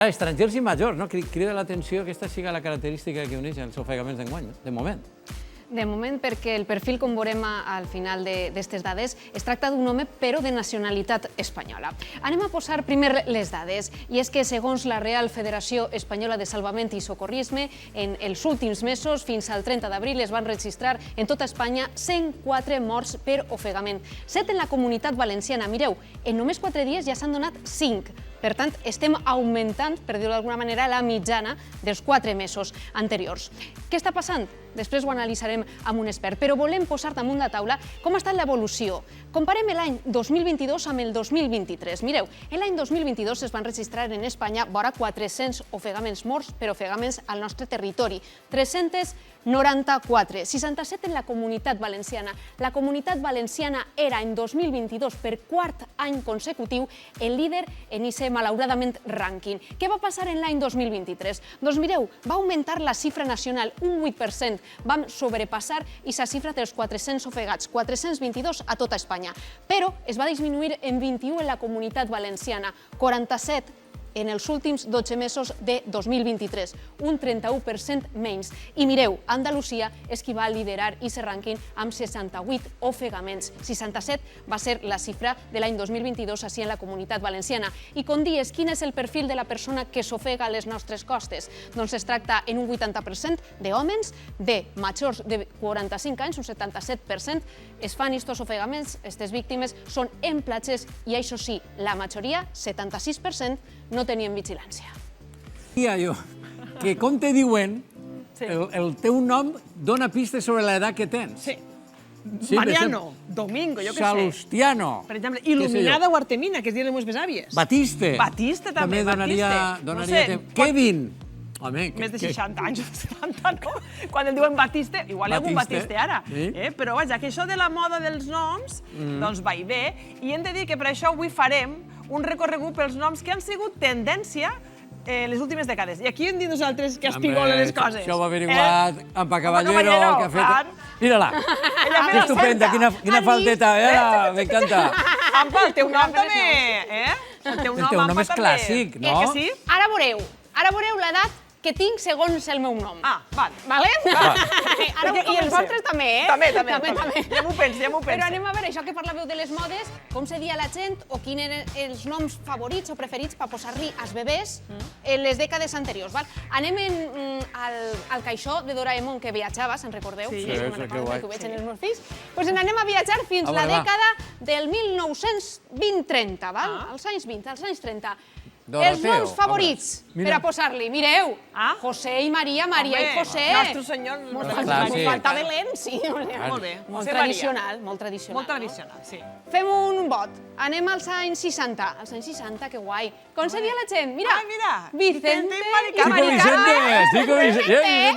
Estrangers i majors, no? Crida l'atenció que aquesta siga la característica que uneix els ofegaments d'enguany, de moment. De moment, perquè el perfil, com veurem al final d'aquestes dades, es tracta d'un home, però de nacionalitat espanyola. Anem a posar primer les dades, i és que, segons la Real Federació Espanyola de Salvament i Socorrisme, en els últims mesos, fins al 30 d'abril, es van registrar en tota Espanya 104 morts per ofegament. 7 en la Comunitat Valenciana. Mireu, en només 4 dies ja s'han donat 5. Per tant, estem augmentant, per dir-ho d'alguna manera, la mitjana dels 4 mesos anteriors. Què està passant? Després ho analitzarem amb un expert, però volem posar damunt la taula com ha estat l'evolució. Comparem l'any 2022 amb el 2023. Mireu, l'any 2022 es van registrar en Espanya vora 400 ofegaments morts per ofegaments al nostre territori. 394, 67 en la Comunitat Valenciana. La Comunitat Valenciana era en 2022, per quart any consecutiu, el líder en aquest, malauradament, rànquing. Què va passar en l'any 2023? Doncs mireu, va augmentar la xifra nacional un 8%. Vam sobrepassar aquesta xifra dels 400 ofegats, 422 a tota Espanya. Però es va disminuir en 21 en la Comunitat Valenciana, 47 en els últims 12 mesos de 2023, un 31% menys. I mireu, Andalusia és qui va liderar aquest rànquing amb 68 ofegaments. 67 va ser la xifra de l'any 2022 així en la Comunitat Valenciana. I com dius, quin és el perfil de la persona que s'ofega a les nostres costes? Doncs es tracta en un 80% d'hòmens, de majors de 45 anys, un 77%, es fan estos ofegaments, aquestes víctimes són en platges i això sí, la majoria, 76%, no tenien vigilància. Dia jo, que com te diuen, el teu nom dona pistes sobre l'edat que tens. Sí. Mariano, Domingo, jo què sé. Salustiano. Per exemple, Il·luminada o Artemina, que es diuen les meves besàvies. Batiste. Batiste també, donaria... Kevin. Home, més de 60 anys, 70, no? Quan em diuen Batiste, igual hi ha algun Batiste ara. Però vaja, que això de la moda dels noms, doncs va i ve. I hem de dir que per això avui farem un recorregut pels noms que han sigut tendència les últimes dècades. I aquí hem dit nosaltres que espigolen les coses. Això ho ha averiguat Ampa Caballero, que ha fet... Mira-la, que estupenda, quina faldeta, m'encanta. Ampa, el teu nom també, El teu nom és clàssic, no? Que sí? Ara veureu l'edat que tinc segons el meu nom. Ah, val. Vale? I els vostres també, També. Ja m'ho penso, Però anem a veure, això que parlàveu de les modes, com se dia la gent o quins eren els noms favorits o preferits per posar-li als bebès en les dècades anteriors. Anem al caixó de Doraemon que viatjava, se'n recordeu? Sí, que guai. Que ho veig en els meus fills. Doncs anem a viatjar fins la dècada del 1920-30, als anys 20, als anys 30. Els noms favorits per a posar-li, mireu, José i Maria, Maria i José. Nostre senyor. Molt falta Belén, sí. Molt bé. Molt tradicional, molt tradicional. Molt tradicional, sí. Fem un vot. Anem als anys 60. Als anys 60, que guai. Com se dia la gent? Mira. Vicente i Mari Carmen.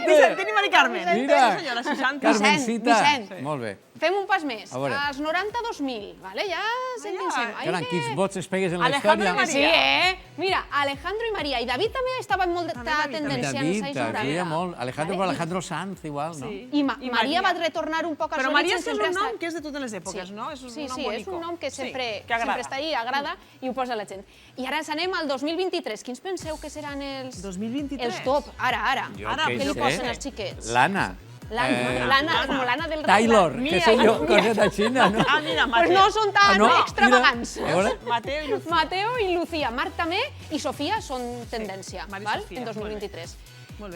Vicentín i Mari Carmen. Mira. Senyora, 60. Carmencita. Molt bé. Fem un pas més. Als 90-2000, ja sentenciem. Caram, quins vots es pegues en la història. Alejandro i Maria. Mira, Alejandro i Maria. I David també estava en molta tendència en els anys 90. Alejandro Sanz, igual, no? I Maria va retornar un poc als Però Maria orígens. és un nom que és de totes les èpoques, no? Sí, és un nom que sempre està ahí, agrada i ho posa la gent. I ara anem al 2023. Quins penseu que seran els 2023? Els top, ara. Què li posen els xiquets? Lana. Com Lana del Rey. Taylor, què sé jo, coseta xina, no? Mira, Pues no són tan extravagants. Mateo i Lucía. Marc també i Sofia són tendència, en 2023.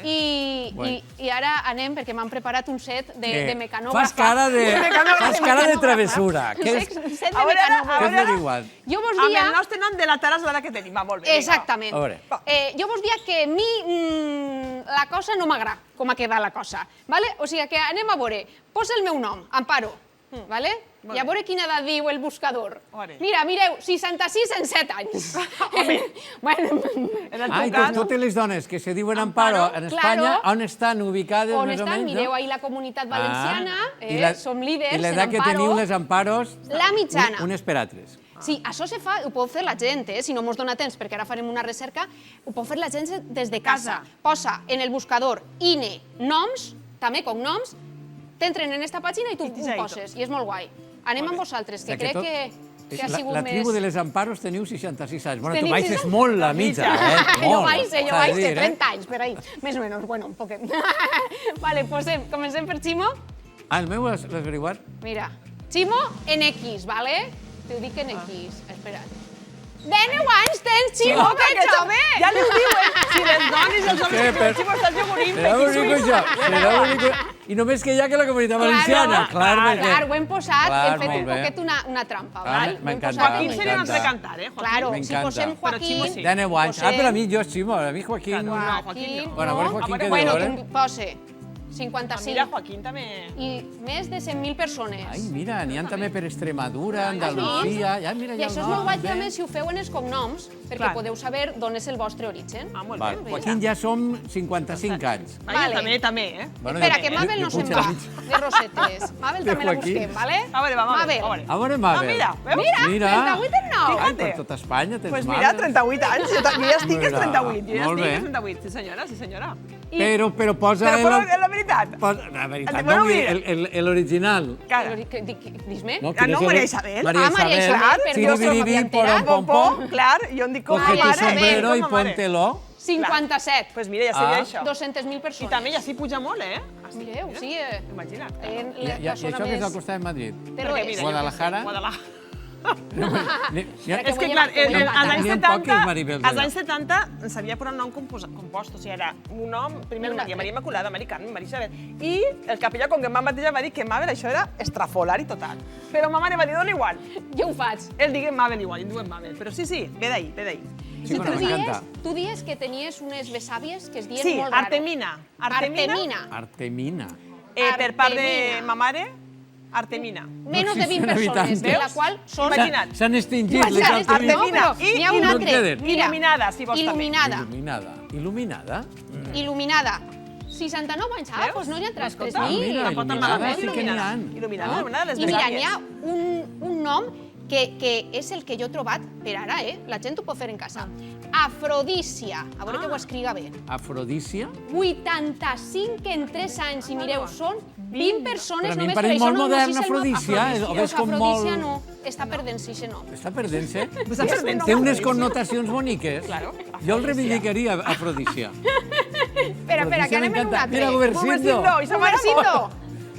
I ara anem, perquè m'han preparat un set de mecanògrafa. Fas cara de travessura. Set de mecanògrafa. Què has averiguat? Amb el nostre nom de la tarasada que tenim. Va, molt bé. Exactament. Jo vos dia que a mi la cosa no m'agrada, com ha quedat la cosa. O sigui que anem a veure. Posa el meu nom, Amparo. I a veure quina edat diu el buscador. Mira, mireu, 66 en 7 anys. I totes les dones que se diuen Amparo en Espanya, on estan ubicades més o menys? Mireu, ahir la Comunitat Valenciana, som líders en Amparo. I l'edat que teniu les Amparos? La mitjana. Unes per altres. Sí, això ho pot fer la gent, si no mos dona temps, perquè ara farem una recerca, ho pot fer la gent des de casa. Posa en el buscador INE, noms, també cognoms, t'entren en aquesta pàgina i tu ho poses, i és molt guai. Anem amb vosaltres, que crec que... que ha sigut La més... tribu de les Amparos teniu 66 anys. Bueno, tu Teniu baixes 60? molt la mitja, Jo Molt. vaig ser S'ha de dir, 30 anys, per ahí. Més o menys, bueno, un poquet. Vale, comencem per Ximo. Ah, el meu l'has averiguat? Mira, Ximo en X, vale? T'ho dic en X, espera't. De 9 anys tens, Ximo, que xove! Ja li ho diuen. Si les dones i els homes que però- Ximo estàs jogurint, Serà bonic això, serà bonic. I només que hi ha que la Comunitat Valenciana. Clar, Clar, ho hem posat, Clar, hem fet molt un bé. poquet una trampa, Ah, val? m'encanta, Joaquín seria un m'encanta. altre cantar, Joaquín? Claro, si M'encanta. posem Però Ximo Joaquín... sí. De 9 anys. Ah, però a mi jo és Ximo, a mi Joaquín... No, Joaquín no. Bueno, a veure Joaquín què Bueno, diu, tu pose 55. Mira, Joaquín també... I més de 100.000 persones. Ai, mira, n'hi ha també per Extremadura, Andalusia... Ja, mira, I ja això és molt guai també si ho feu en els cognoms, perquè Clar. podeu saber d'on és el vostre origen. Ah, molt Val, bé. Joaquín ja som 55 anys. Vale. També, eh? Bueno, Espera, jo- que Mabel jo no se'n puig a va, la mitja. de Rosetes. Mabel De també la Joaquín. busquem, vale? A veure, va, Mabel. A veure. A veure, Mabel. Ah, mira, veus? Mira, 38 en 9. Ai, per tot Espanya tens Pues Mabel. mira, 38 anys, jo ja estic als Mira, 38, jo ja molt estic bé. als 38, sí senyora, sí senyora. Però posa... Però la veritat, La veritat, Bueno, no, mira. l'original. cara, Dis-me. No, Ah, quin no, és el- Maria Isabel. Maria Ah, Maria Isabel. Isabel, perdó, Siri, no biri, m'havia bim, porom, enterat. pom, pom. clar, jo em dic com Coge a tu mare. sombrero com y a mare. póntelo. 57. Pues mira, ja seria Ah. això. 200.000 I persones. també ja s'hi puja molt, eh? Mireu, sí. Imagina't. I això que és al costat de Madrid? Però Perquè, és. mira, Guadalajara? Guadalajara. Ja- És que, vull clar, llevar- vull llevar als anys N'hi ha 70, poques Maribels als allà. anys 70 s'havia posat un nom compost, o sigui, era un nom, primer Un Maria, altre. Maria Immaculada, Maria Carmen, Maria Isabel, i el capellà, com que em van batejar, va dir que Mabel això era estrafolari total. Però ma mare va dir, dona igual. Jo ho faig. Ell diguem Mabel igual, i em diuen Mabel. Però sí, ve d'ahir, ve d'ahir. Sí, I bueno, m'encanta. tu dies que tenies unes besàvies que es dien Sí, molt raro. Artemina. Artemina. Artemina. Per part de Artemina. ma mare, Artemina. Menos de 20 No existen persones, de la habitantes. qual són... Imagina't. S'han extingit les Imagina't, Artemina. Artemina. No, però n'hi ha un no en altre. queden. Mira, Il·luminada, si vols també. Il·luminada. Il·luminada. Il·luminada? Il·luminada. 69 anys, Veus? doncs no hi ha entrats Escolta, 3.000. mira, la pot il·luminada amagar, sí que n'hi ha. Il·luminada, No? il·luminada, les I mira, besàvies. n'hi ha un nom que és el que jo he trobat per ara, la gent ho pot fer en casa. Afrodícia. A veure que ho escriga bé. Afrodícia? 85 en 3 anys, i mireu, són 20 persones Però a mi em només pareix per això. molt no modern, sé si és el nom Afrodícia, o Doncs ves com Afrodícia molt- no, està perdent-se, això no. Està perdent-se. Està perdent-se. Té unes connotacions boniques. Claro. Jo el reivindicaria, Afrodícia. Espera, que anem en un m'encanta. altre. Mira, Gubercindo. Gubercindo, i se m'ha Gubercindo.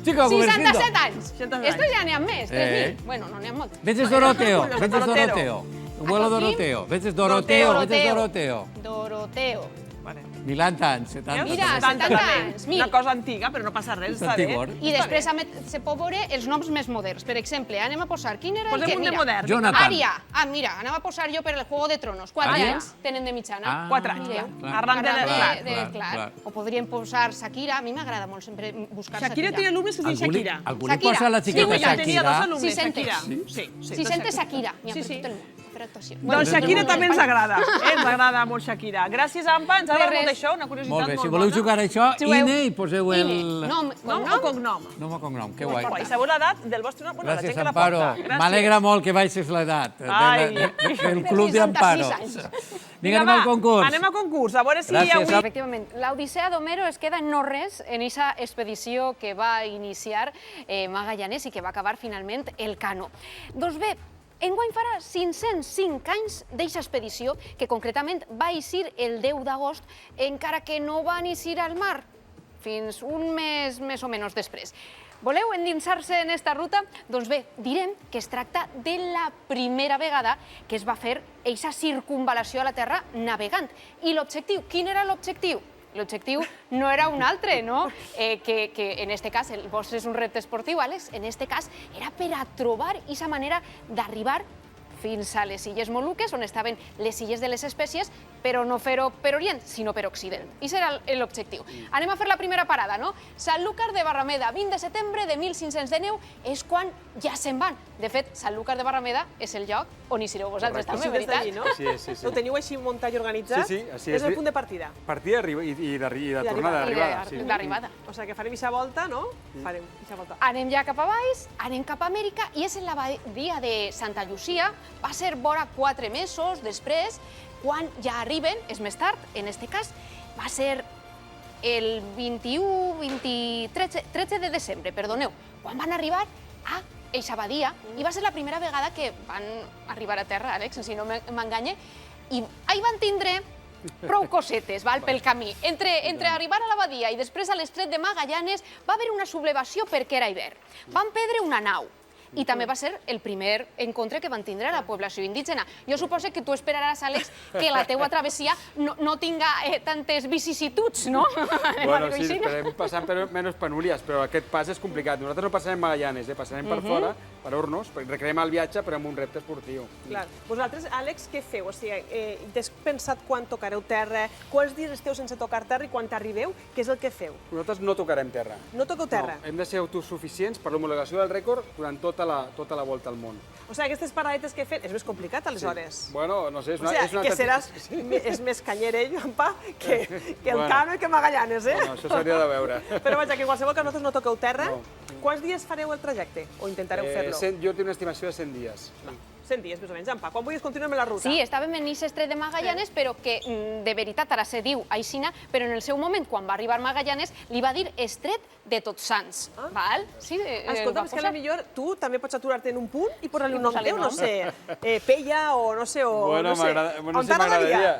Chico, Gubercindo. 67 anys. 67 Estos ja n'hi ha més, 3.000. Eh. Bueno, no n'hi ha molt. Veges Doroteo, Los veges Doroteo. Doroteo. Vuelo Aquí? Doroteo, veges Doroteo, veges Doroteo. Doroteo. Vale. 90 anys, 70. Mira, 70 70 també. anys, mira. Una cosa antiga, però no passa res, És està bé. antigor. I després se pot veure els noms més moderns. Per exemple, anem a posar... Quin era el Posem que... un de Mira, modern. Jonathan. Ària. Ah, mira, anem a posar jo per el Juego de Tronos. 4 Ària? anys tenen de mitjana. 4 anys, Mireu. clar. Arran de... Arran clar. clar. O podríem posar Shakira. A mi m'agrada molt sempre buscar Shakira té alumnes que es diuen Shakira. Algú li Shakira. posa a la Sí, xiqueta Jo tenia dos Shakira. alumnes, 600. Shakira. Sí, Si sentes Shakira. N'hi ha Sí, per sí. tot el món. Per actuació. Doncs Shakira també ens agrada. Ens agrada molt Shakira. Gràcies, Ampa. Ens ha agradat molt això, una curiositat Molt molt bé, bona. si voleu jugar a això, Jugueu. INE i poseu el... Ine. Nom, Nom o cognom? cognom? Nom o cognom, que Molt guai. guai. Sabeu l'edat del vostre nom? Bueno, la gent Gràcies, que la Amparo. porta. Gràcies. M'alegra molt que baixes l'edat Ai. del club d'Amparo. 66 anys. Vinga, anem al concurs. Anem al concurs, a veure si Gràcies, avui... Efectivament, l'Odissea d'Homero es queda en no res en aquesta expedició que va iniciar Magallanes i que va acabar finalment el Cano. Doncs bé, enguany farà 505 anys d'eixa expedició, que concretament va eixir el 10 d'agost, encara que no va eixir al mar, fins un mes més o menys després. Voleu endinsar-se en esta ruta? Doncs bé, direm que es tracta de la primera vegada que es va fer eixa circunvalació a la Terra navegant. I l'objectiu, quin era l'objectiu? L'objectiu no era un altre, no? Que en este cas, el vostre és un repte esportiu, Àlex, en este cas era per a trobar aquesta manera d'arribar fins a les Illes Moluques, on estaven les Illes de les Espècies, però no fer-ho per Orient, sinó per Occident. I serà l'objectiu. Anem a fer la primera parada, no? Sanlúcar de Barrameda, 20 de setembre de 1519, és quan ja se'n van. De fet, Sanlúcar de Barrameda és el lloc on hi sereu vosaltres també, Així des veritat? d'allí, no? Sí, sí. Ho teniu així muntat i organitzat? Sí, sí, així és. és. el punt de partida. Partida i de tornada, d'arribada. Sí. D'arribada. O sigui que farem aquesta volta, no? Farem aquesta volta. Anem ja cap a baix, anem cap a Amèrica, i és en la badia de Santa Llucia. Va ser vora 4 mesos després, quan ja arriben, és més tard, en este cas, va ser el 13 de desembre, perdoneu, quan van arribar a eixa badia i va ser la primera vegada que van arribar a terra, Àlex, si no m'enganye, i ahí van tindre prou cosetes pel camí. Entre arribar a la badia i després a l'estret de Magallanes va haver una sublevació perquè era hivern. Van perdre una nau i també va ser el primer encontre que van tindre a la població indígena. Jo suposo que tu esperaràs, Àlex, que la teua travessia no tinga tantes vicissituds, no? Bueno, sí, esperem passar per menys penúries, però aquest pas és complicat. Nosaltres no passarem Magallanes, passarem per fora, per Hornos, recreem el viatge, però amb un repte esportiu. Clar. Vosaltres, Àlex, què feu? O sigui, t'has pensat quan tocareu terra, quants dies esteu sense tocar terra i quan arribeu, què és el que feu? Nosaltres no tocarem terra. No toqueu terra? No, hem de ser autosuficients per l'homologació del rècord durant tota la volta al món. O sigui, aquestes paradetes que he fet és més complicat, aleshores. Bueno, no sé, és una... O sigui, que seràs més canyer, Joanpa, que el Cano i que Magallanes, Bueno, això s'hauria de veure. Però vaja, que en qualsevol cas nosaltres no toqueu terra. Quants dies fareu el trajecte? O intentareu fer-lo? Jo tinc una estimació de 100 dies. 100 dies, més o menys. Joanpa, quan vulguis continuem la ruta. Sí, estàvem en aquest estret de Magallanes, però que de veritat ara se diu aixina, però en el seu moment, quan va arribar Magallanes, li va dir estret de Tots Sants. Val? Sí, escolta, és que potser tu també pots aturar-te en un punt i posar-li un nom teu, no sé, Pella o no sé, Bueno, m'agradaria.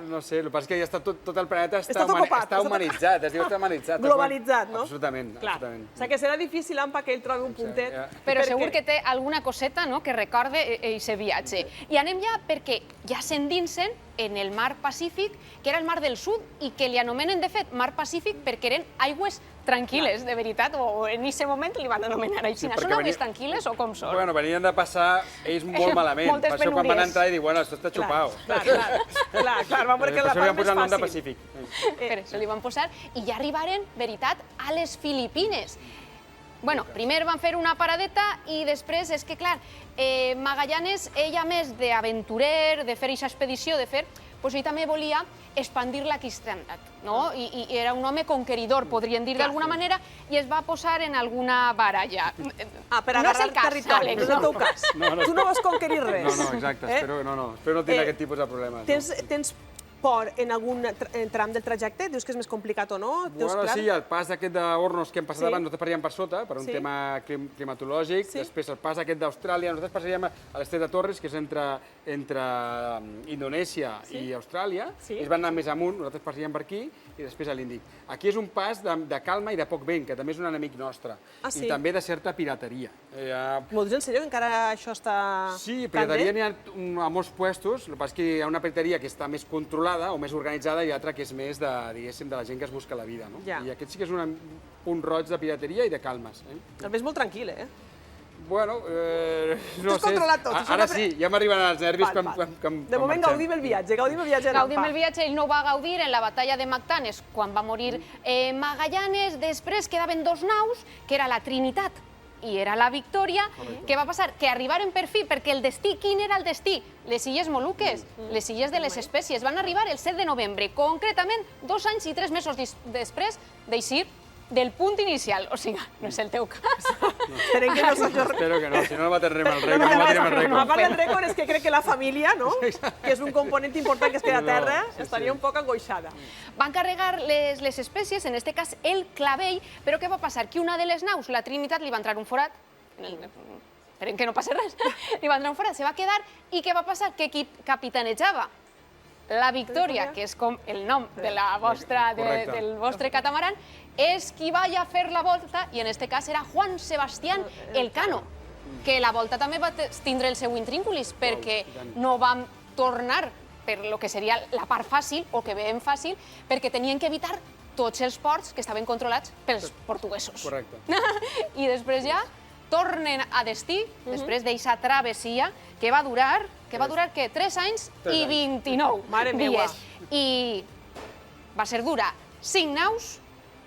No sé, el que passa és que ja està tot el planeta està humanitzat, es diu està humanitzat. Globalitzat, no? Absolutament. O sigui que serà difícil, Ampa, que ell trobi un puntet. Però segur que té alguna coseta que recorde aquest viatge. I anem ja perquè ja s'endinsen en el mar Pacífic, que era el mar del sud, i que li anomenen, de fet, mar Pacífic perquè eren aigües tranquil·les, de veritat, o en aquest moment li van anomenar així. Són aigües tranquil·les o com són? Bueno, venien de passar ells molt malament. Per això quan van entrar i dir, bueno, esto està xupao. Clar, van veure que la part més fàcil. Per això li van posar el nom de Pacífic. Per això li van posar, i ja arribaren, veritat, a les Filipines. Bueno, primer van fer una paradeta i després és que, clar, Magallanes, ell a més d'aventurer, de fer aquesta expedició, de fer, doncs ell també volia expandir la cristiandat, no? I era un home conqueridor, podríem dir d'alguna manera, i es va posar en alguna baralla. Per agarrar territori, no és el teu cas. Tu no vas conquerir res. No, exacte, espero no tenir aquest tipus de problemes. Tens por en algun tram del trajecte? Dius que és més complicat o no? Bueno, sí, el pas aquest d'Hornos que hem passat abans, nosaltres passaríem per sota, per un tema climatològic. Després el pas aquest d'Austràlia, nosaltres passaríem a l'estret de Torres, que és entre Indonèsia i Austràlia. Ells van anar més amunt, nosaltres passaríem per aquí, i després a l'Índic. Aquí és un pas de calma i de poc vent, que també és un enemic nostre. I també de certa pirateria. M'ho dius en sèrio, que encara això està... Sí, pirateria n'hi ha a molts puestos, el que passa és que hi ha una pirateria que està més controlada o més organitzada i l'altra que és més de, diguéssim, de la gent que es busca la vida, no? I aquest sí que és un punt roig de pirateria i de calmes. El ves molt tranquil, Bueno, no sé. T'has controlat tot. Ara sí, ja m'arriben els nervis quan de moment gaudim el viatge, Gaudim el viatge, ell no va gaudir en la batalla de Mactanes, quan va morir Magallanes. Després quedaven dos naus, que era la Trinitat i era la Victòria. Què va passar? Que arribaren per fi, perquè el destí, quin era el destí? Les Illes Moluques, les Illes de les Espècies. Van arribar el 7 de novembre, concretament 2 anys i 3 mesos després d'eixir del punt inicial. O sigui, no és el teu cas. Espero que no, si no, no batrem el rècord. A part del rècord és que crec que la família, que és un component important que es queda a terra, estaria un poc angoixada. Van carregar les espècies, en aquest cas el clavell, però què va passar? Que una de les naus, la Trinitat, li va entrar un forat, esperem que no passi res, li va entrar un forat, se va quedar, i què va passar? Que qui capitanejava la Victòria, que és com el nom del vostre catamaran, és qui va a fer la volta, i en aquest cas era Juan Sebastián Elcano, que la volta també va tindre el seu intrínculis, perquè no vam tornar per lo que seria la part fàcil, o que veiem fàcil, perquè tenien que evitar tots els ports que estaven controlats pels portuguesos. Correcte. I després ja tornen a destí, després d'aquesta travessia, que va durar, què? 3 anys i 29 dies. I va ser dura 5 naus,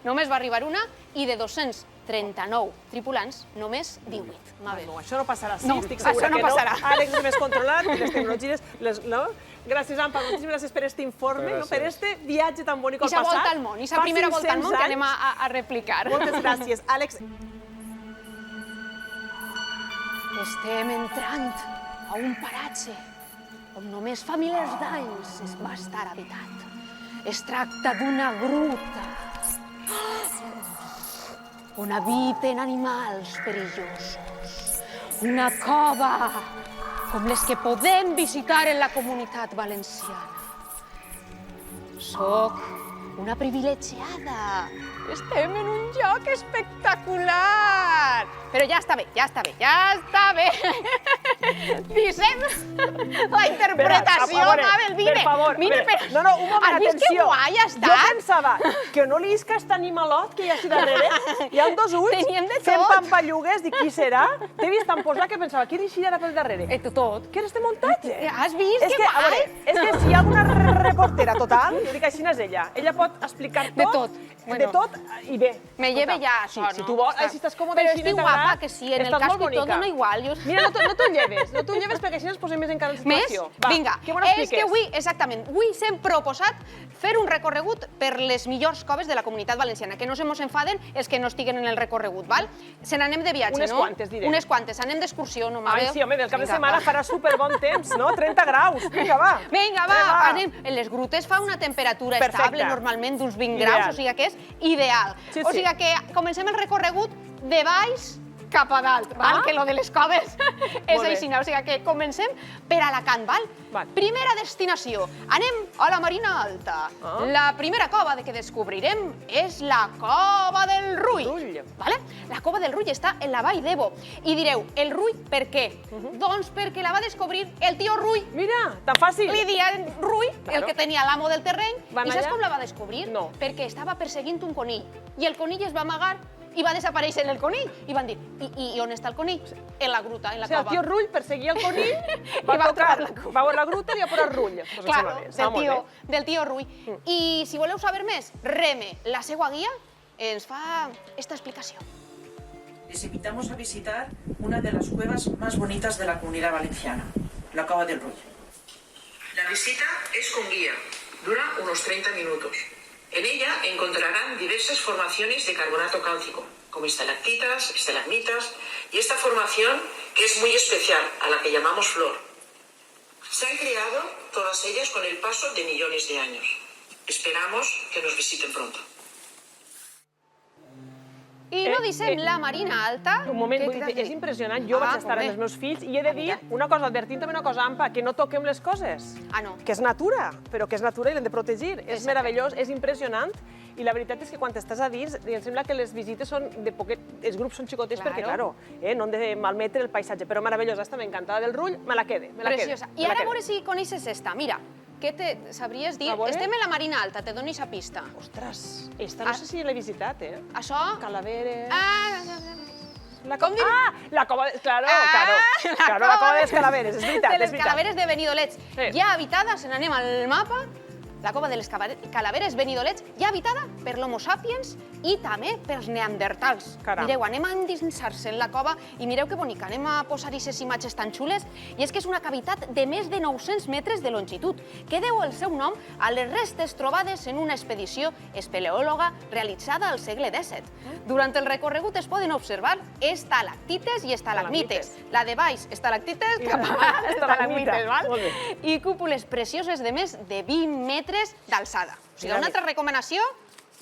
només va arribar una, i de 239 tripulants, només 18. No, això no passarà, sí, estic que segura no. Àlex és més controlat, les tecnologies... Gràcies, Ampa, moltíssimes gràcies per aquest informe, per aquest viatge tan bonic al passat. I volta al món, i la primera volta al món que anem a replicar. Moltes gràcies. Àlex... Estem entrant a un paratge on només fa milers d'anys es va estar habitat. Es tracta d'una gruta on habiten animals perillosos. Una cova, com les que podem visitar en la Comunitat Valenciana. Soc una privilegiada. Estem en un lloc espectacular. Però ja està bé, ja està bé, ja està bé. Dissem la interpretació, Mabel, vine. Per favor, vine, no, un moment, has vist que atenció. guai ha estat? Jo pensava que no li isca aquest animalot que hi ha així darrere. Hi ha dos ulls Teníem de fent tot. pampallugues. Dic, qui serà? T'he vist tan posat que pensava, qui deixi ara pel darrere? Tot. Què és este muntatge? Has vist És que que, a veure, guai? és que si hi ha alguna reportera total, jo dic, així és ella. Ella pot explicar tot. De tot. De tot i bé. Me lleve Escolta, ja això, no? Si tu vols, si estàs còmode Però així, estic guapa, que sí, en el cas que tot dona igual. Mira, no t'ho lleves, perquè així ens posem més encara en Més? situació. Va, Vinga, què m'ho és expliques? que avui, exactament, avui s'hem proposat fer un recorregut per les millors coves de la Comunitat Valenciana, que no se mos enfaden els que no estiguen en el recorregut, val? Se n'anem de viatge, Unes no? quantes, direm. Unes quantes, anem d'excursió, no, Mabel? Ai, sí, home, del cap de Vinga, setmana va. farà superbon temps, no? 30 graus, vinga, va. Vinga, va, anem. En les grutes fa una temperatura Perfecte. estable, normalment d'uns 20 Ideal. graus, o sigui que és ideal. Sí, O sí. sigui que comencem el recorregut de baix cap a dalt, val? Que lo de les coves és bé. així, o sigui que comencem per Alacant, val? Val. Primera destinació, anem a la Marina Alta. La primera cova que descobrirem és la Cova del Rull. Rull. Vale? La Cova del Rull està en la Vall d'Ebo. I direu, el Rull per què? Doncs perquè la va descobrir el tio Rull. Mira, tan fàcil. Li diuen Rull, el Claro. que tenia l'amo del terreny, Van i saps allà? com la va descobrir? No. Perquè estava perseguint un conill, i el conill es va amagar i va desaparèixer el conill. I van dir, i on està el conill? En la gruta, en la O sigui, el cova. tio Rull perseguia el conill, I va va tocar, trobar la cova. va veure la gruta i va por el Rull. Pues em Claro, sembla bé, està molt bé. del tio Rull. I si voleu saber més, Reme, la seva guia, ens fa esta explicació. Les invitamos a visitar una de las cuevas más bonitas de la Comunidad Valenciana, la Cova del Rull. La visita es con guía, dura unos 30 minutos. En ella encontrarán diversas formaciones de carbonato cálcico, como estalactitas, estalagmitas y esta formación que es muy especial, a la que llamamos flor. Se han creado todas ellas con el paso de millones de años. Esperamos que nos visiten pronto. I no dissem la Marina Alta... Un moment, Què vull dir, t'has és dit? impressionant. Jo vaig estar molt amb bé. els meus fills i he de dir mira. una cosa, advertint també una cosa, Ampa, que no toquem les coses. Ah, no. Que és natura, però que és natura i l'hem de protegir. És Exacte. meravellós, és impressionant. I la veritat és que quan estàs a dins, em sembla que les visites són de poquet... Els grups són xicotets perquè, Claro. no han de malmetre el paisatge. Però meravellosa, està encantada del Rull, me la quede, me la quede. Preciosa. I ara a veure si coneixes esta. Mira, què te sabries dir? A veure. Estem en la Marina Alta, te dono aquesta pista. Ostres, esta no sé si l'he visitat, eh? Això... Calaveres... Com dir? Ah, la cova... Claro, Ah, la cova de les Calaveres, és veritat, de les és veritat. Calaveres de Benidolets. Sí. Ja habitada, se n'anem al mapa, la cova de les Calaveres Benidolets, ja habitada per l'Homo sapiens i també pels neandertals. Caram. Mireu, anem a endinsar-se en la cova i mireu que bonica, anem a posar-hi ces imatges tan xules. I és que és una cavitat de més de 900 metres de longitud, que deu el seu nom a les restes trobades en una expedició espeleòloga realitzada al segle XVII. Durant el recorregut es poden observar estalactites i estalagmites. La de baix, estalactites, cap a baix, estalagmites, val? Molt bé. I cúpules precioses de més de 20 metres d'alçada. O sigui, una altra recomanació,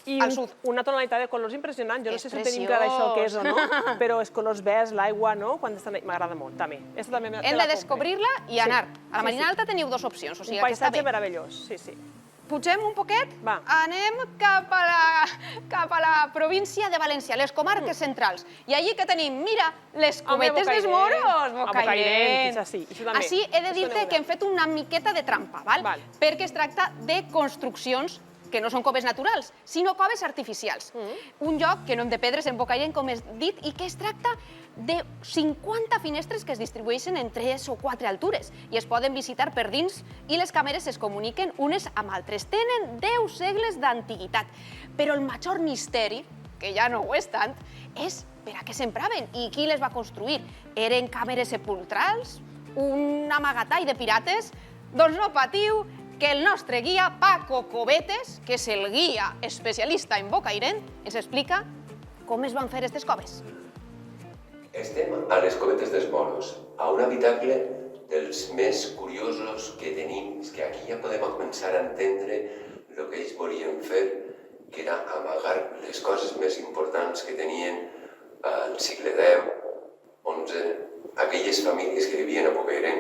I al sud. una tonalitat de colors impressionant. Jo no És sé si ho tenim clar això que és o no, preciós. però els colors verds, l'aigua, no? Quan estan... M'agrada molt, també. Esta també Hem te la de compre. descobrir-la i anar. A la Sí, Marina sí. Alta teniu dues opcions, o sigui Un que està paisatge bé. meravellós, sí, sí. Pugem un poquet, Va. anem cap a la província de València, les comarques centrals. I allí que tenim, mira, les Home, cometes dels Bocairent. moros, Bocairent, això sí, això també. Així he de Això dir-te aneu que hem fet una miqueta de trampa, val? Val. Perquè es tracta de construccions que no són coves naturals, sinó coves artificials. Un lloc que no hem de perdre's en Bocairent, com he dit, i que es tracta de 50 finestres que es distribueixen en 3 o 4 altures i es poden visitar per dins i les càmeres es comuniquen unes amb altres. Tenen 10 segles d'antiguitat, però el major misteri, que ja no ho és tant, és per a què s'empraven i qui les va construir. Eren càmeres sepulcrals? Un amagatall de pirates? Doncs no patiu, que el nostre guia Paco Cobetes, que és el guia especialista en Bocairent, ens explica com es van fer aquestes coves. Estem a les Covetes dels Moros, a un habitacle dels més curiosos que tenim. És que aquí ja podem començar a entendre el que ells volien fer, que era amagar les coses més importants que tenien al segle X, XI, famílies que vivien a Bovera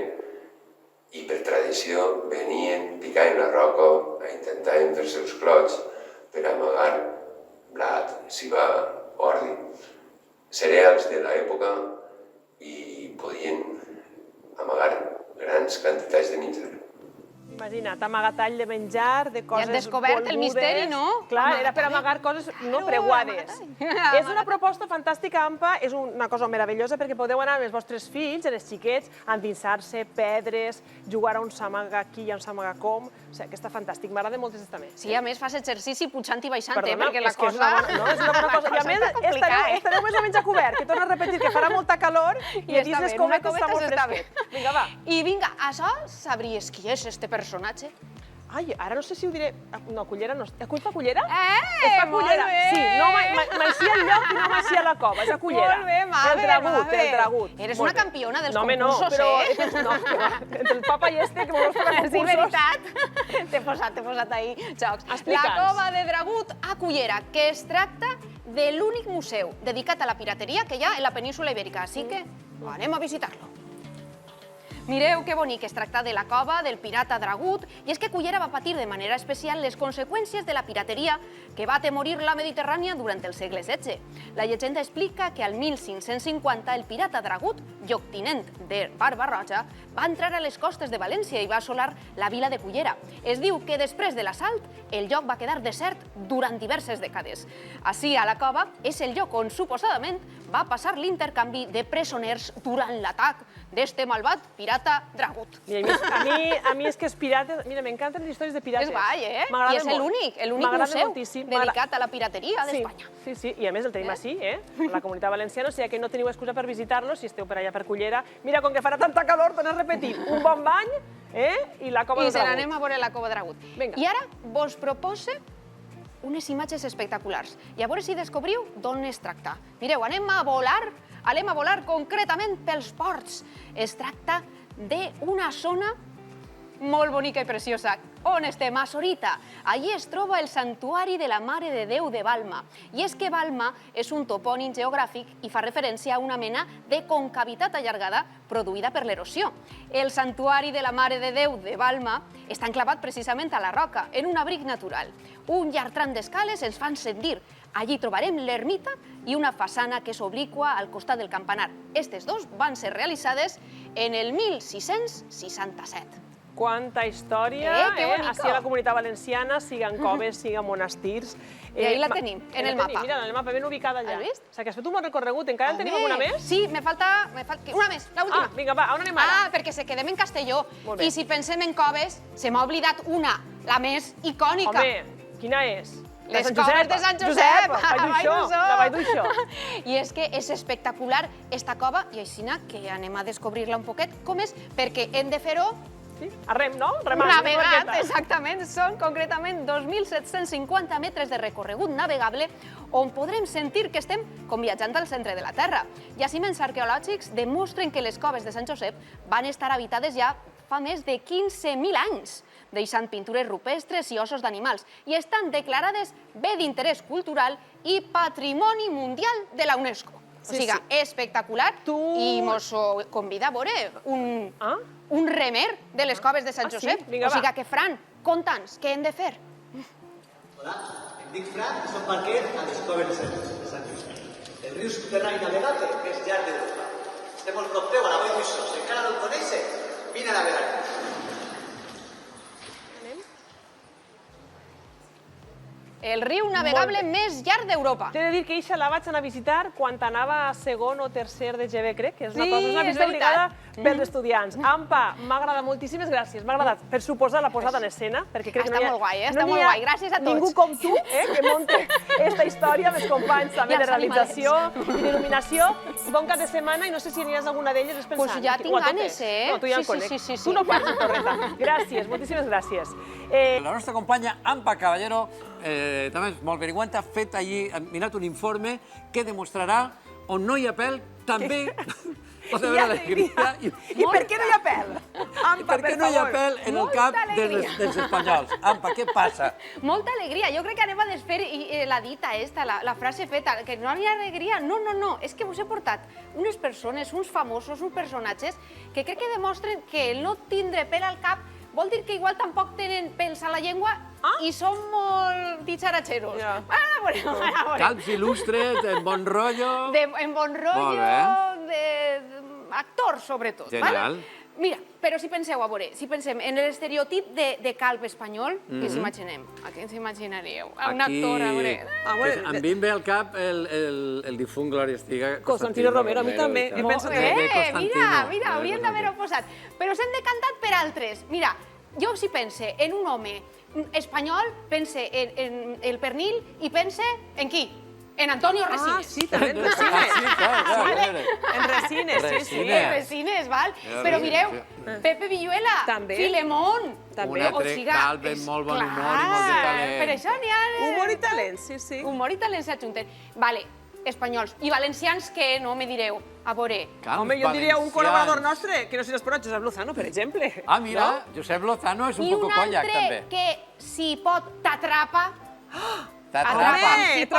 i per tradició venien, picaven la roca, intentaven fer-se els clots per amagar blat, ceba, ordi, cereals de l'època i podien amagar grans quantitats de menjar. Imagina't, amagatall de menjar, de coses han descobert el misteri, no? Clar, era per amagar coses no preuades. És una proposta fantàstica, AMPA, és una cosa meravellosa perquè podeu anar amb els vostres fills, els xiquets, a endinsar-se, pedres, jugar a un samaga aquí i a un samaga com. O sigui, que està fantàstic, m'agrada molt aquest també. Sí, a més fas exercici pujant i baixant, Perdona, perquè la és que és cosa... una bona cosa. I a més, estareu més o menys a cobert, que torno a repetir que farà molta calor i a dins les cometes està molt fresquet. Vinga, va. I vinga, això sabries qui és este personatge? Ai, ara no sé si ho diré... No, Cullera no... Acull fa Cullera? Molt Cullera. bé! Sí, no m'eixia el lloc i no m'eixia la cova, és a Cullera. Molt bé, Mabel, el dragut. Eres una campiona dels No, concursos, però... No, entre el papa i este, que me vols fer concursos... Sí, veritat. T'he posat ahí jocs. Explica'ns. La cova de Dragut a Cullera, que es tracta de l'únic museu dedicat a la pirateria que hi ha en la península Ibèrica. Així que anem a visitar-lo. Mireu que bonic, es tracta de la cova del pirata Dragut, i és que Cullera va patir de manera especial les conseqüències de la pirateria que va atemorir la Mediterrània durant el segle XVI. La llegenda explica que al 1550 el pirata Dragut, lloctinent de Barba-roja, va entrar a les costes de València i va assolar la vila de Cullera. Es diu que després de l'assalt, el lloc va quedar desert durant diverses dècades. Ací, a la cova, és el lloc on suposadament va passar l'intercanvi de presoners durant l'atac d'este malvat pirata Dragut. A mi és que els pirates... Mira, m'encanten les històries de pirates. És guai, eh? M'agrada I és l'únic museu dedicat a la pirateria d'Espanya. Sí, i a més el tenim així, la Comunitat Valenciana, o sigui que no teniu excusa per visitar-lo si esteu per allà per Cullera. Mira, com que farà tanta calor, tornem a repetir, un bon bany i la cova del Dragut. I se n'anem a veure la cova Dragut. I ara vos propose unes imatges espectaculars i a veure si descobriu d'on es tracta. Mireu, anem a volar concretament pels ports. Es tracta d'una zona molt bonica i preciosa. On estem? A Sorita. Allí es troba el Santuari de la Mare de Déu de Balma. I és que Balma és un topònim geogràfic i fa referència a una mena de concavitat allargada produïda per l'erosió. El Santuari de la Mare de Déu de Balma està enclavat precisament a la roca, en un abric natural. Un llarg tram d'escales ens fan sentir. Allí trobarem l'ermita i una façana que és obliqua al costat del campanar. Estes dos van ser realitzades en el 1667. Quanta història, que bonico. Així a la Comunitat Valenciana, siguen coves, siguen monestirs. I ahí la tenim, en el mapa. Mira, en el mapa, ben ubicada allà. Has vist? O sigui, que has fet un bon recorregut. Encara en tenim alguna més? Sí, me falta... Una més, l'última. Vinga, va, on anem ara? perquè se quedem en Castelló. Molt bé. I si pensem en coves, se m'ha oblidat una, la més icònica. Home, quina és? Les coves de Sant Josep, a la Vall d'Uixó. I és que és espectacular esta cova, i així que anem a descobrir-la un poquet com és, perquè hem de fer-ho Sí, a rem, no? Remant. navegat, exactament. Són concretament 2.750 metres de recorregut navegable on podrem sentir que estem com viatjant al centre de la Terra. Jaciments arqueològics demostren que les coves de Sant Josep van estar habitades ja fa més de 15.000 anys, deixant pintures rupestres i ossos d'animals, i estan declarades bé d'interès cultural i patrimoni mundial de la UNESCO. O sigui, espectacular, i mos convida a veure un remer de les coves de Sant Josep. O sigui que, Fran, conta'ns, què hem de fer? Hola, em dic Fran i soc barquer a les coves de Sant Josep. El riu subterrani navegable més llarg d'Europa. Estem al prop teu, a la Vall d'Uixó. Si encara no el coneixes, vine a navegar. El riu navegable més llarg d'Europa. T'he de dir que eixa la vaig anar a visitar quan anava a segon o tercer de GB, crec, que és una Sí, una és visita obligada veritat. pels estudiants. Ampa, m'ha agradat moltíssimes gràcies. M'ha agradat, per suposar, la posada en escena, perquè crec que Està no hi ha... molt guai, no està n'hi molt ha guai. Gràcies a tots. Ningú com tu, que munta esta història, més companys també I de els realització i d'il·luminació. Bon cap de setmana i no sé si aniràs a alguna d'elles és pensant. Pues ja tinc O a totes. ganes, eh? No, tu ja Sí, el conec. sí, sí, sí. Tu no pares, Torreta. Gràcies, moltíssimes gràcies. La nostra companya Ampa Caballero, també és molt verigüenta, ha fet allí, ha mirat un informe que demostrarà on no hi ha pèl, també Pot haver alegria. I per què no hi ha pèl? Ampa, Per què no hi ha pèl en el cap dels espanyols? Ampa, què passa? Molta alegria. Jo crec que anem a desfer la dita esta, la frase feta, que no hi ha alegria. No, no, no. És que us he portat unes persones, uns famosos, uns personatges, que crec que demostren que el no tindre pèl al cap vol dir que igual tampoc tenen pèls a la llengua i són molt ditxaratxeros. Ara veurem. Calps il·lustres, en bon rotllo... En bon rotllo, d'actors, sobretot. Genial. Mira, però si penseu, a veure, si pensem en l'estereotip de calb espanyol, què s'imaginem? A què ens imaginaríeu? A un actor, a veure... A mi em ve al cap el difunt Glòria Estiga. Constantino Romero, a mi també. Mira, hauríem d'haver-ho posat. Però s'hem decantat per altres. Mira, jo si pense en un home espanyol, pense en el pernil i pense en qui? En Antonio Resines. Ah, sí, també en Resines. En Resines, sí, sí. En Resines, val? Però mireu, Pepe Villuela, Filemón. Un altre calb amb molt bon humor i molt de talent. Per això n'hi ha... Humor i talent, sí, sí. Humor i talent s'ajunten. Vale, espanyols. I valencians, què? No me direu. A veure... Home, jo diria un col·laborador nostre, que no sé si l'has Josep Lozano, per exemple. Ah, mira, Josep Lozano és un poco collac, també. I un altre que, si pot, t'atrapa. Tramolleres.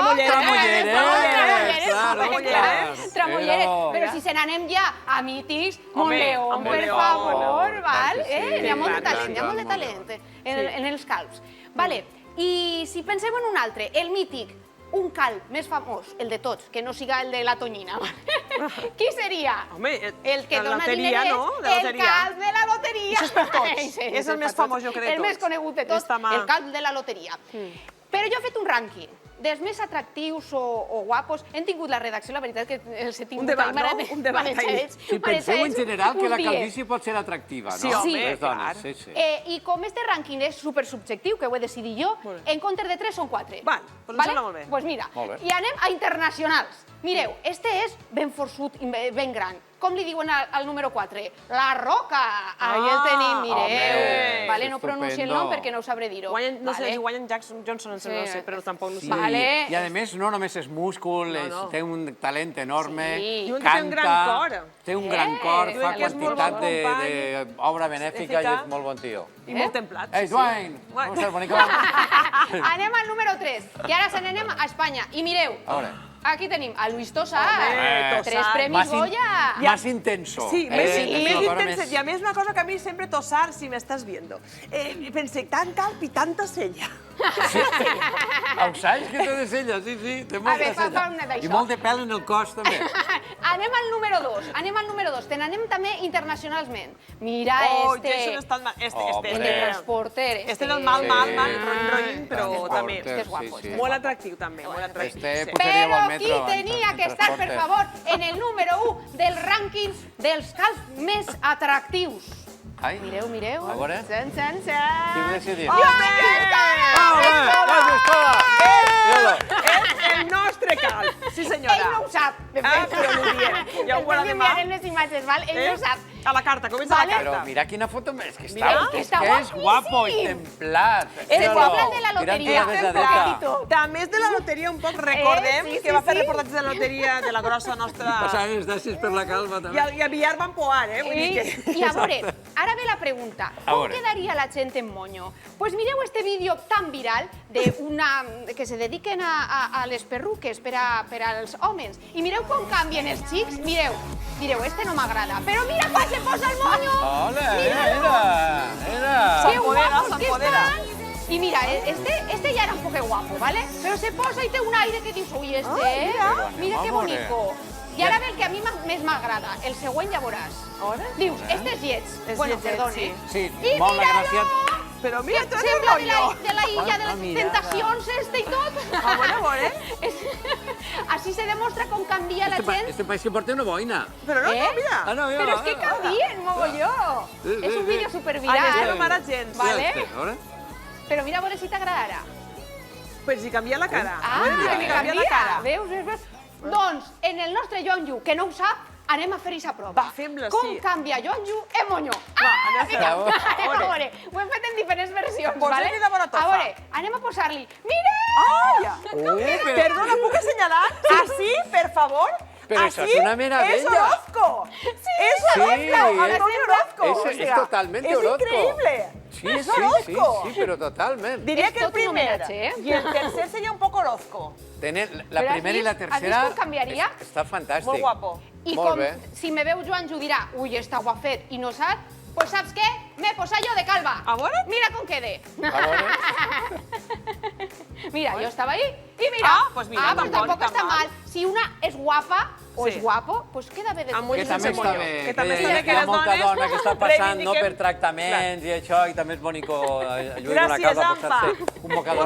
Però si se n'anem ja a mítics, Montleón, per favor, val? Hi ha molt de talent en els calbs. Vale, i si pensem en un altre, el mític, un calb més famós, el de tots, que no siga el de la Tonyina. Qui seria? Home, el que dona diners, el calb de la loteria. Això és per tots. És el més famós, jo crec, de tots. El més conegut de tots, el calb de la loteria. Però jo he fet un rànquing dels més atractius o guapos. Hem tingut la redacció, la veritat que els he tingut... Un debat, no? Un debat. Si penseu en general que la calvície pot ser atractiva, no? Sí, home, les dones, sí. I com este rànquing és supersubjectiu, que ho he decidit jo, en comptes de 3 són 4. Val, doncs em sembla molt bé. Doncs mira, i anem a internacionals. Mireu, este és ben forçut i ben gran. Com li diuen al número 4? La Roca. Ahí el tenim, mireu. Vale, no pronuncio el nom perquè no ho sabré dir-ho. No sé, Wyan Johnson, no sé, però tampoc no sé. I a més, no només és múscul, té un talent enorme, canta, té un gran cor, fa quantitat d'obra benèfica i és molt bon tio. I molt templat. Ei, Dwayne, com estàs, bonicón? Anem al número 3, que ara se n'anem a Espanya. I mireu, aquí tenim a Luis Tosar, 3 premis Goya. Más intenso. Sí, més intenso. I a més, una cosa que a mi sempre Tosar, si m'estàs viendo, pensé, tan calp i tanta sella. Ho saps que té de sella, sí, té molta sella. I molt de pèl en el cos, també. Anem al número 2. Te n'anem també internacionalment. Mira este. El de Transporter. Este del mal, roïn, però també. Este és guapo. Molt atractiu, també, molt atractiu. Però qui tenia que estar, per favor, en el número 1 del rànquing dels calbs més atractius? Mireu. A veure. Qui ho decidim? És el nostre calb. Sí, senyora. Ell no ho sap. Però ho diem. Ja ho veurà demà. En les imatges, val? Ell no ho sap. A la carta, comença la carta. Però mira quina foto més, que és guapo i templat. És templat de la loteria. També és de la loteria un poc, recordem, que va fer reportatges de la loteria de la grossa nostra... Passaven els dacis per la calva, també. I a Villar van poar, vull dir que... I a veure, ara ve la pregunta. Com quedaria la gent en moño? Pues mireu este vídeo tan viral que se dediquen a les perruques per als homes. I mireu com canvien els xics. Mireu, este no m'agrada. Però mira quan se posa el moño. Hola, mira. S'empodera. Y mira, este ya era un poco guapo, ¿vale? Pero se posa y té un aire que dius, ui, mira que bonico. I ara ve el que a mi més m'agrada, el següent ja veuràs. Dius, este és lleig. Bueno, perdoni. Sí, molt agraciat. Però mira, tu eres sembla de la illa de les tentacions, este i tot. A veure. Així se demostra com canvia la gent. Este país que porta una boina. Però no, mira. Però és que canvien, mogolló. És un vídeo superviral. Aquesta no m'agrada gens. Vale? Però mira a veure si t'agradarà. Pues si canvia la cara. Que canvia la cara. Veus? Doncs, en el nostre Yonju, que no ho sap, anem a fer-hi la prova. Va, fem-la, sí. Com canvia Yonju en moño. Vinga, a veure. Ho hem fet en diferents versions, vale? Posem-li de bona tofa. A veure, anem a posar-li. Mireu! Perdona, puc assenyalar? Així, per favor? Pero eso es una meravella. Es Orozco. Es Orozco. Antonio Orozco. Es totalmente es Orozco. increíble. Sí, es sí, Orozco. sí, pero totalmente. Diría Es que el tot un primer homenatge, y el tercer sería un poco Orozco. La Però has primera i la vist- has tercera vist com canviaria? està fantàstic. Molt guapo. I Molt com, bé. si me veu Joan, jo dirà, ui, està guafet, i no sap, pues saps què? M'he posat jo de calva. A veure? Mira com quede. A veure. Mira, jo estava ahí i mira. Pues mira, pues tampoc està mal. Si una és guapa o Sí. és guapo, pues queda bé de Amb tot. Que ulls també sense està moño. bé. Que també està bé que hi ha les molta dones dona que està passant no, reivindiquem- per tractaments i això, i també és bonic lluir una Gràcies, calva Ampa. posar-se un mocador